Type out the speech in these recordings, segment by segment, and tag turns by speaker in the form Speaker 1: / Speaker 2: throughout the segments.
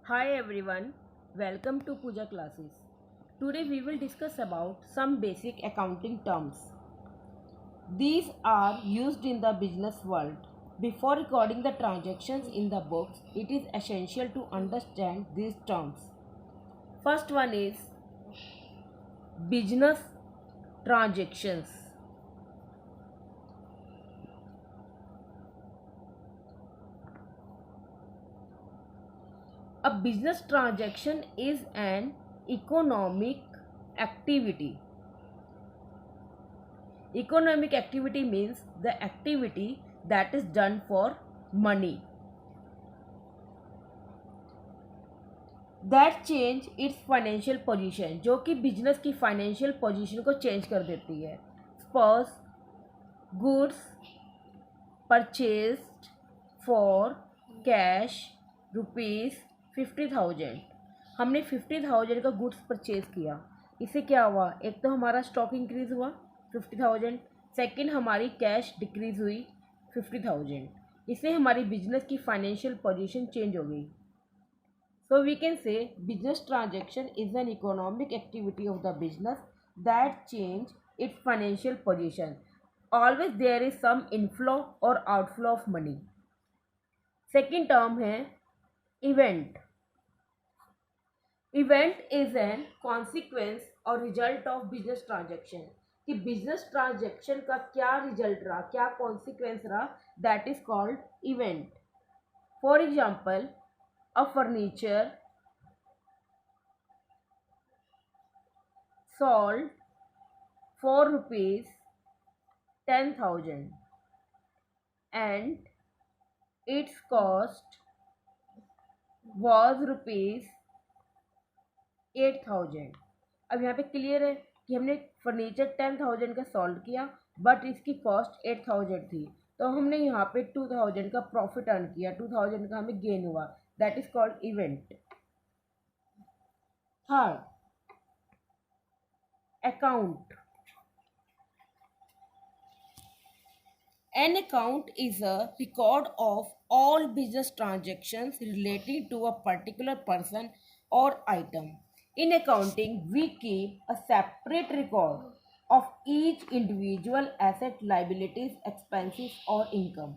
Speaker 1: Hi everyone, welcome to Puja classes. Today we will discuss about some basic accounting terms. These are used in the business world. Before recording the transactions in the books, it is essential to understand these terms. First one is business transactions. A business transaction is an economic activity. Economic activity means the activity that is done for money. That change its financial position, जो कि business की financial position को change कर देती है. Suppose goods purchased for cash ₹50,000. हमने 50,000 का goods purchase किया. इससे क्या हुआ? एक तो हमारा स्टॉक इंक्रीज हुआ 50,000. सेकंड हमारी कैश डिक्रीज हुई 50,000. इससे हमारी बिजनेस की फाइनेंशियल पोजीशन चेंज हो गई. So we can say business transaction is an economic activity of the business that change its financial position. Always there is some inflow or outflow of money. Second term है event. Event is an consequence or result of business transaction. कि business transaction का क्या result रहा, क्या consequence रहा, that is called event. For example, a furniture sold for ₹10,000 and its cost was ₹8,000. अब यहाँ पे क्लियर है कि हमने फर्नीचर 10,000 का सॉल्व किया बट इसकी कॉस्ट 8,000 थी, तो हमने यहाँ पे 2,000 का प्रॉफिट अर्न किया, 2,000 का हमें गेन हुआ. That is called event. Third, account. An account is a record of all business transactions relating to a particular person or item. In accounting, we keep a separate record of each individual asset, liabilities, expenses or income.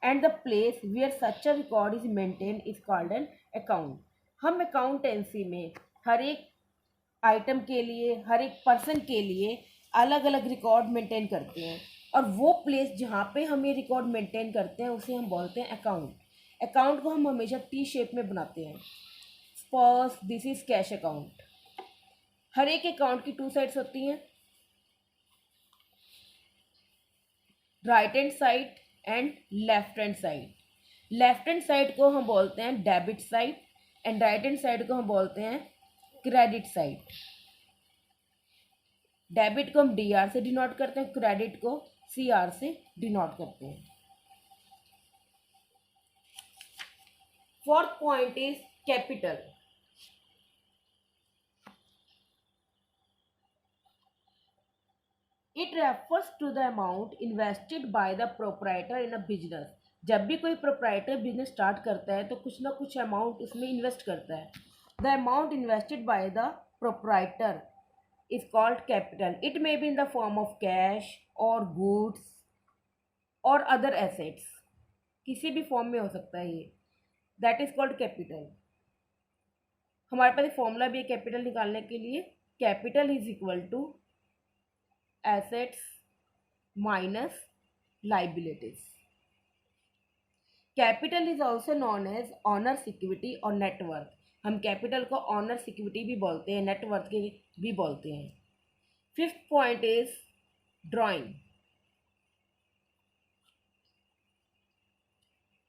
Speaker 1: And the place where such a record is maintained is called an account. हम accountancy में हर एक item के लिए, हर एक person के लिए अलग अलग रिकॉर्ड मेंटेन करते हैं, और वो प्लेस जहाँ पे हम ये रिकॉर्ड मेंटेन करते हैं उसे हम बोलते हैं अकाउंट. अकाउंट को हम हमेशा टी शेप में बनाते हैं. Suppose this is cash account. हर एक अकाउंट की टू साइड्स होती हैं, right hand side and left hand side. Left hand side को हम बोलते हैं debit side and right hand side को हम बोलते हैं क्रेडिट साइड. डेबिट को हम डीआर से डिनोट करते हैं, क्रेडिट को सीआर से डिनोट करते हैं. Fourth point is capital. It refers to the amount invested by the proprietor in a business. जब भी कोई प्रोप्राइटर बिजनेस स्टार्ट करता है तो कुछ ना कुछ अमाउंट उसमें इन्वेस्ट करता है. The amount invested by the proprietor is called capital. It may be in the form of cash or goods or other assets. किसी भी फॉर्म में हो सकता है ये. That is called capital. हमारे पास एक फॉर्मूला भी है कैपिटल निकालने के लिए. Capital is equal to assets minus liabilities. Capital is also known as owners equity और नेटवर्थ. हम कैपिटल को ऑनर्स इक्विटी भी बोलते हैं, नेटवर्थ के भी बोलते हैं. Fifth point is drawing.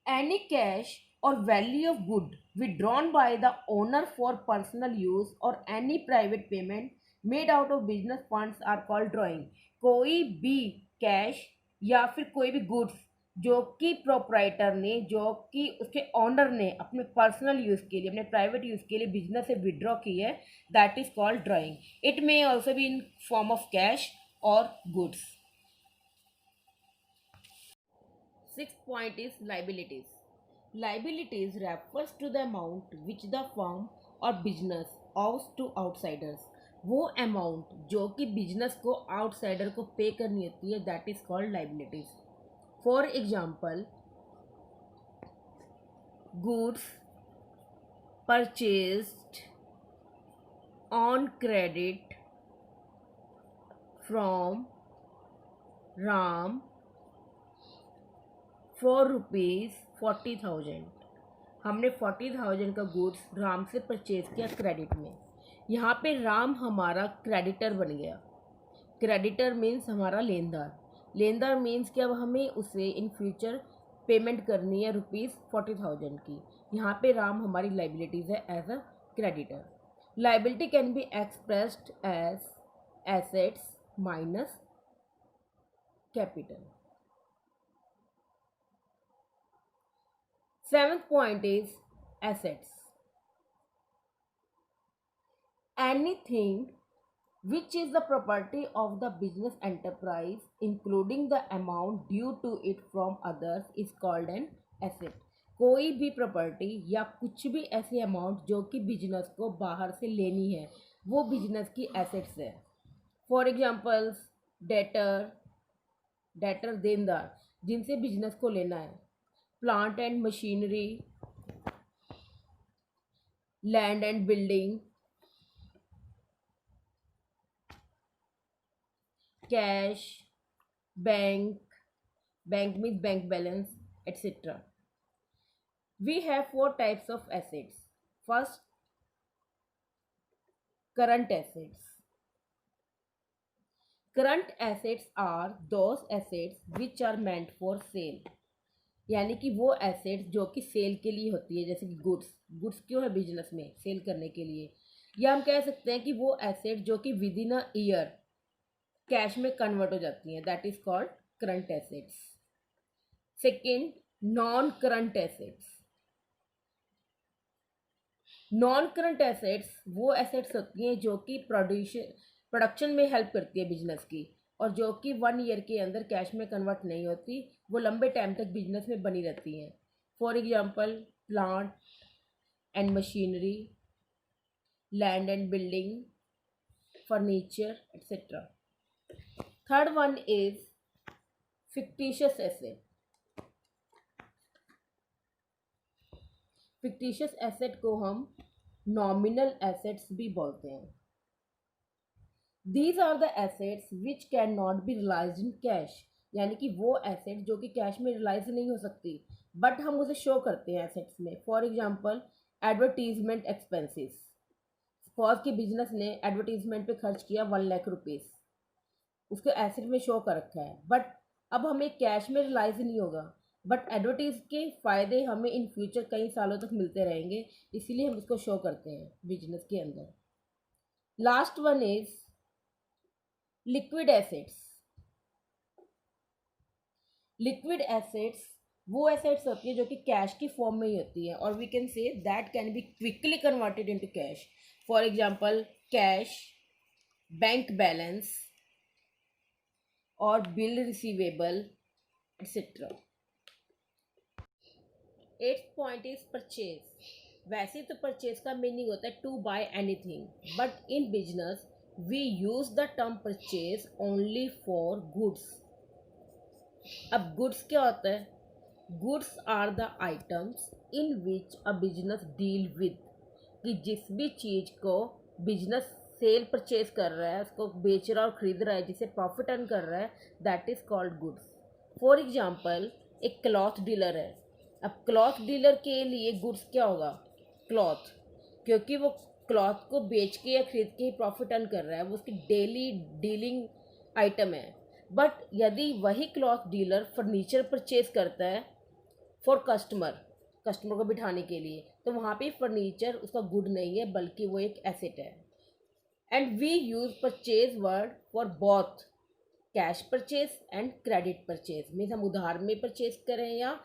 Speaker 1: Any cash और value of good withdrawn by the owner for personal use or any private payment made out of business funds are called drawing. कोई भी कैश या फिर कोई भी गुड्स जो कि प्रोप्राइटर ने, जो कि उसके ऑनर ने अपने पर्सनल यूज़ के लिए, अपने प्राइवेट यूज़ के लिए बिजनेस से विड्रॉ की है, that is called drawing. It may also be in form of cash और goods. Sixth point is liabilities. Liabilities refers to the amount which the firm or business owes to outsiders. वो amount जो कि business को outsider को पे करनी होती है, that is called liabilities. For example, goods purchased on credit from Ram for ₹40,000. हमने 40,000 का गुड्स राम से परचेज किया क्रेडिट में. यहाँ पे राम हमारा क्रेडिटर बन गया. क्रेडिटर मीन्स हमारा लेनदार. लेनदार मीन्स कि अब हमें उसे इन फ्यूचर पेमेंट करनी है ₹40,000 की. यहाँ पे राम हमारी लाइबिलिटीज़ है as a creditor. Liability can be expressed as assets minus capital. Seventh point is assets. Anything which is the property of the business enterprise, including the amount due to it from others, is called an asset. कोई भी property या कुछ भी ऐसी amount जो कि business को बाहर से लेनी है, वो बिजनेस की एसेट्स है. फॉर एग्जाम्पल्स, डेटर देनदार जिनसे बिजनेस को लेना है. Plant and machinery, land and building, cash, bank means bank balance, etcetera. We have 4 types of assets. First, current assets. Current assets are those assets which are meant for sale. यानी कि वो assets जो कि cell के लिए होती है, जैसे कि गुड्स क्यों है बिजनेस में, सेल करने के लिए. या हम कह सकते हैं कि वो एसेट्स जो कि with in a year cash में कन्वर्ट हो जाती हैं, that is called current assets. Second, non current assets. Non current assets वो एसेट्स होती हैं जो कि प्रोडक्शन में हेल्प करती है बिजनेस की, और जो कि 1 ईयर के अंदर कैश में कन्वर्ट नहीं होती, वो लंबे टाइम तक बिजनेस में बनी रहती हैं. For example, plant and machinery, land and building, furniture, etcetera. Third one is fictitious asset. Fictitious asset को हम नॉमिनल एसेट्स भी बोलते हैं. These are the assets which cannot be realized in cash. यानी कि वो एसेट जो कि कैश में रिलाइज नहीं हो सकती, बट हम उसे शो करते हैं एसेट्स में. For example, advertisement expenses. Suppose कि बिजनेस ने एडवर्टीजमेंट पे खर्च किया 1,00,000 रुपीज़, उसके एसेट में शो कर रखा है, बट अब हमें कैश में रिलाइज नहीं होगा, बट एडवर्टीज के फ़ायदे हमें इन फ्यूचर कई सालों तक मिलते रहेंगे, इसीलिए हम इसको शो करते हैं बिजनेस के अंदर. Last one is liquid assets. Liquid assets वो एसेट्स होती है जो कि कैश की फॉर्म में ही होती है, और we can say that can be quickly converted into cash. For example, cash, bank balance और bill receivable, etcetera. 8th point is purchase. वैसे तो परचेज का मीनिंग होता है to buy anything, but in business we use the term purchase only for goods. अब goods क्या होता है? Goods are the items in which a business deal with. कि जिस भी चीज़ को बिजनेस सेल परचेज कर रहा है, उसको बेच रहा और खरीद रहा है, जिसे प्रॉफिट अर्न कर रहा है, that is called goods. For example, एक क्लॉथ डीलर है. अब क्लॉथ डीलर के लिए गुड्स क्या होगा? क्लॉथ, क्योंकि वो क्लॉथ को बेच के या खरीद के ही प्रॉफिट अर्न कर रहा है, वो उसकी डेली डीलिंग आइटम है. बट यदि वही क्लॉथ डीलर फर्नीचर परचेज करता है फॉर कस्टमर को बिठाने के लिए, तो वहाँ पे फर्नीचर उसका गुड नहीं है, बल्कि वो एक एसेट है. And we use purchase word for both cash purchase and credit purchase. Means हम उधार में परचेज करें या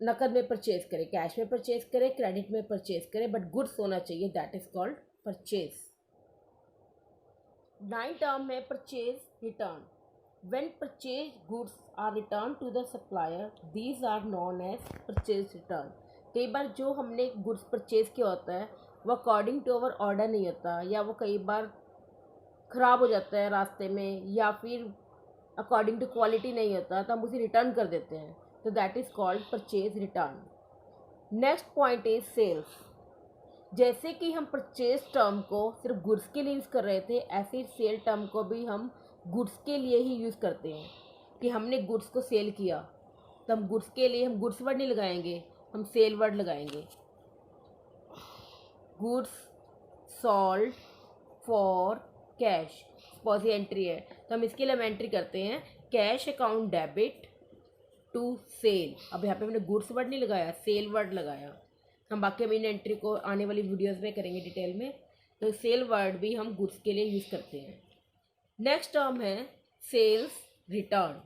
Speaker 1: नकद में परचेज करें, कैश में परचेज करें, क्रेडिट में परचेज करें, बट गुड्स होना चाहिए, that is called purchase. 9 term है purchase return. When purchased goods are returned to the supplier, these are known as purchase return. कई बार जो हमने गुड्स परचेज किया होता है वो अकॉर्डिंग टू अवर ऑर्डर नहीं होता, या वो कई बार ख़राब हो जाता है रास्ते में, या फिर अकॉर्डिंग टू क्वालिटी नहीं होता, तो हम उसे रिटर्न कर देते हैं, तो that is called purchase return. Next point is sales. जैसे कि हम परचेज टर्म को सिर्फ गुड्स के लिए यूज़ कर रहे थे, ऐसे ही सेल टर्म को भी हम गुड्स के लिए ही यूज़ करते हैं. कि हमने गुड्स को सेल किया, तो हम गुड्स के लिए हम गुड्स वर्ड नहीं लगाएंगे, हम सेल वर्ड लगाएंगे. Goods sold for cash. Suppose ये एंट्री है, तो हम इसके लिए हम एंट्री करते हैं cash account debit to sale. अब यहाँ पे हमने गुड्स वर्ड नहीं लगाया, सेल वर्ड लगाया. हम बाकी अब इन एंट्री को आने वाली वीडियोस में करेंगे डिटेल में. तो सेल वर्ड भी हम गुड्स के लिए यूज़ करते हैं. नेक्स्ट टर्म है सेल्स रिटर्न.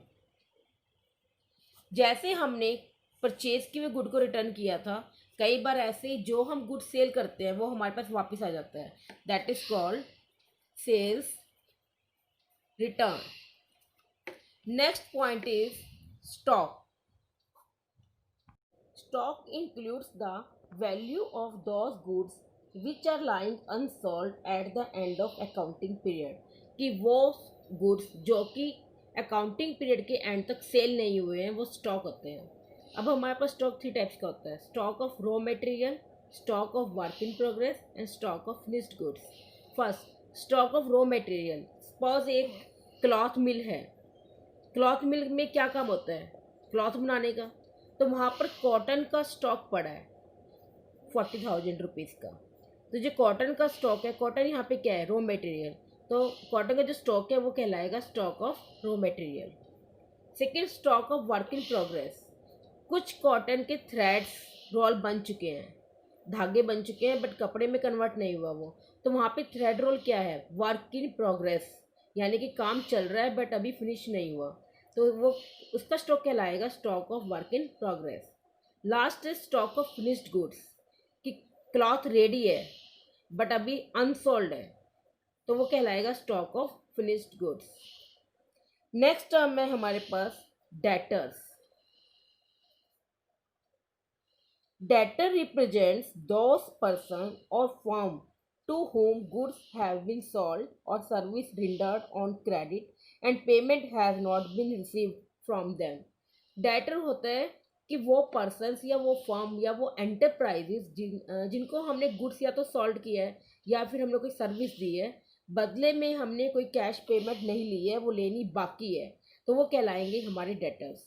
Speaker 1: जैसे हमने परचेज किए हुए गुड को रिटर्न किया था, कई बार ऐसे जो हम गुड सेल करते हैं वो हमारे पास वापस आ जाता है, that is called sales return. Next point is stock. Stock includes the value of those goods which are lying unsold at the end of accounting period. कि वो गुड्स जो कि अकाउंटिंग पीरियड के एंड तक सेल नहीं हुए हैं वो स्टॉक होते हैं. अब हमारे पास स्टॉक 3 टाइप्स का होता है: stock of raw material, stock of work in progress and stock of finished goods. First, stock of raw material. Suppose एक क्लॉथ मिल है. क्लॉथ मिल में क्या काम होता है? क्लॉथ बनाने का. तो वहाँ पर कॉटन का स्टॉक पड़ा है 40,000 रुपीज़ का. तो जो कॉटन का स्टॉक है, कॉटन यहाँ पे क्या है? Raw material. तो कॉटन का जो स्टॉक है वो कहलाएगा stock of raw material. Second, stock of work in progress. कुछ कॉटन के थ्रेड्स रोल बन चुके हैं, धागे बन चुके हैं, बट कपड़े में कन्वर्ट नहीं हुआ वो. तो वहाँ पे थ्रेड रोल क्या है? वर्क इन प्रोग्रेस, यानी कि काम चल रहा है बट अभी फिनिश नहीं हुआ, तो वो उसका स्टॉक कहलाएगा stock of work in progress. Last is stock of finished goods. कि क्लॉथ रेडी है बट अभी अनसोल्ड है, तो वो कहलाएगा stock of finished goods. Next term है हमारे पास debtors. Debtor represents those person और firm to whom goods have been sold or service rendered on credit and payment has not been received from them. Debtor होता है कि वो persons या वो फर्म या वो एंटरप्राइजेस जिनको हमने गुड्स या तो सॉल्व किया है या फिर हमने कोई सर्विस दी है, बदले में हमने कोई कैश पेमेंट नहीं ली है, वो लेनी बाकी है, तो वो कहलाएंगे हमारे debtors.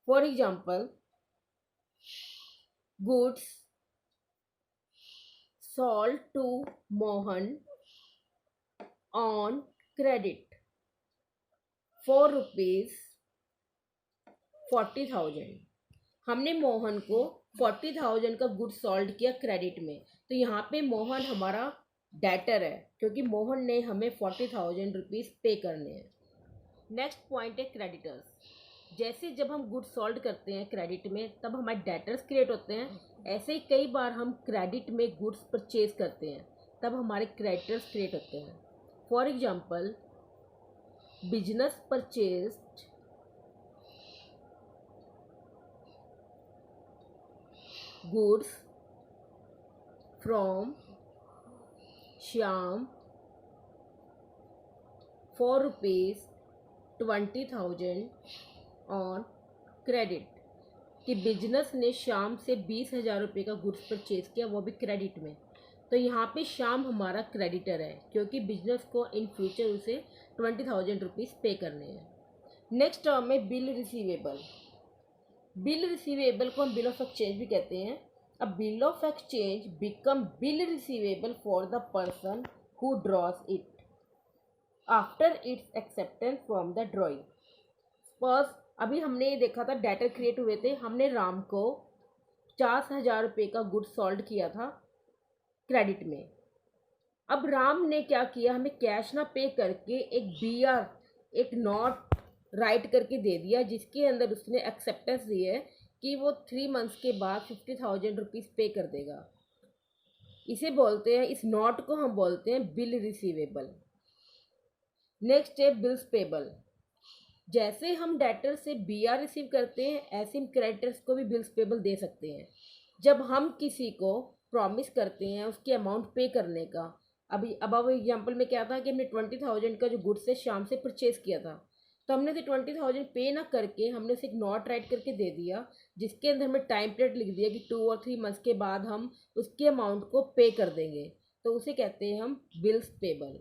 Speaker 1: For example, goods sold to Mohan on credit for rupees 40,000. हमने मोहन को 40,000 का गुड सॉल्व किया क्रेडिट में, तो यहाँ पे मोहन हमारा डेटर है क्योंकि मोहन ने हमें 40,000 रुपीज़ पे करने हैं. नेक्स्ट पॉइंट है क्रेडिटर्स. जैसे जब हम गुड सॉल्व करते हैं क्रेडिट में तब हमारे डेटर्स क्रिएट होते हैं, ऐसे ही कई बार हम क्रेडिट में गुड्स परचेज करते हैं तब हमारे क्रेडिटर्स क्रिएट होते हैं. For example, business purchased goods from Shyam for ₹20,000 on credit. कि बिजनेस ने शाम से 20,000 रुपये का गुड्स परचेज किया, वो भी क्रेडिट में. तो यहाँ पे शाम हमारा क्रेडिटर है क्योंकि बिजनेस को इन फ्यूचर उसे 20,000 रुपीज़ पे करने हैं. नेक्स्ट टर्म है बिल रिसीवेबल. बिल रिसीवेबल को हम बिल ऑफ एक्सचेंज भी कहते हैं. अब bill of exchange become bill receivable for the person who draws it after it's acceptance from the drawing. Suppose अभी हमने ये देखा था डेटर क्रिएट हुए थे, हमने राम को 50,000 रुपये का गुड सॉल्व किया था क्रेडिट में. अब राम ने क्या किया, हमें कैश ना पे करके एक BR, एक नोट राइट करके दे दिया जिसके अंदर उसने एक्सेप्टेंस दी है कि वो 3 मंथ्स के बाद 50,000 रुपीज़ पे कर देगा. इसे बोलते हैं, इस नोट को हम बोलते हैं बिल रिसीवेबल. नेक्स्ट है बिल्स पेबल. जैसे हम डेटर से BR रिसीव करते हैं, ऐसे हम क्रेडिटर्स को भी बिल्स पेबल दे सकते हैं। जब हम किसी को प्रॉमिस करते हैं उसके अमाउंट पे करने का, अभी अब एग्जांपल में क्या था कि हमने 20,000 का जो गुड्स है शाम से परचेज किया था, तो हमने उसे 20,000 पे ना करके हमने उसे एक नोट राइट करके दे दिया, जिसके अंदर हमने टाइम पीरियड लिख दिया कि 2 और 3 मंथ्स के बाद हम उसके अमाउंट को पे कर देंगे, तो उसे कहते हैं हम बिल्स पेबल।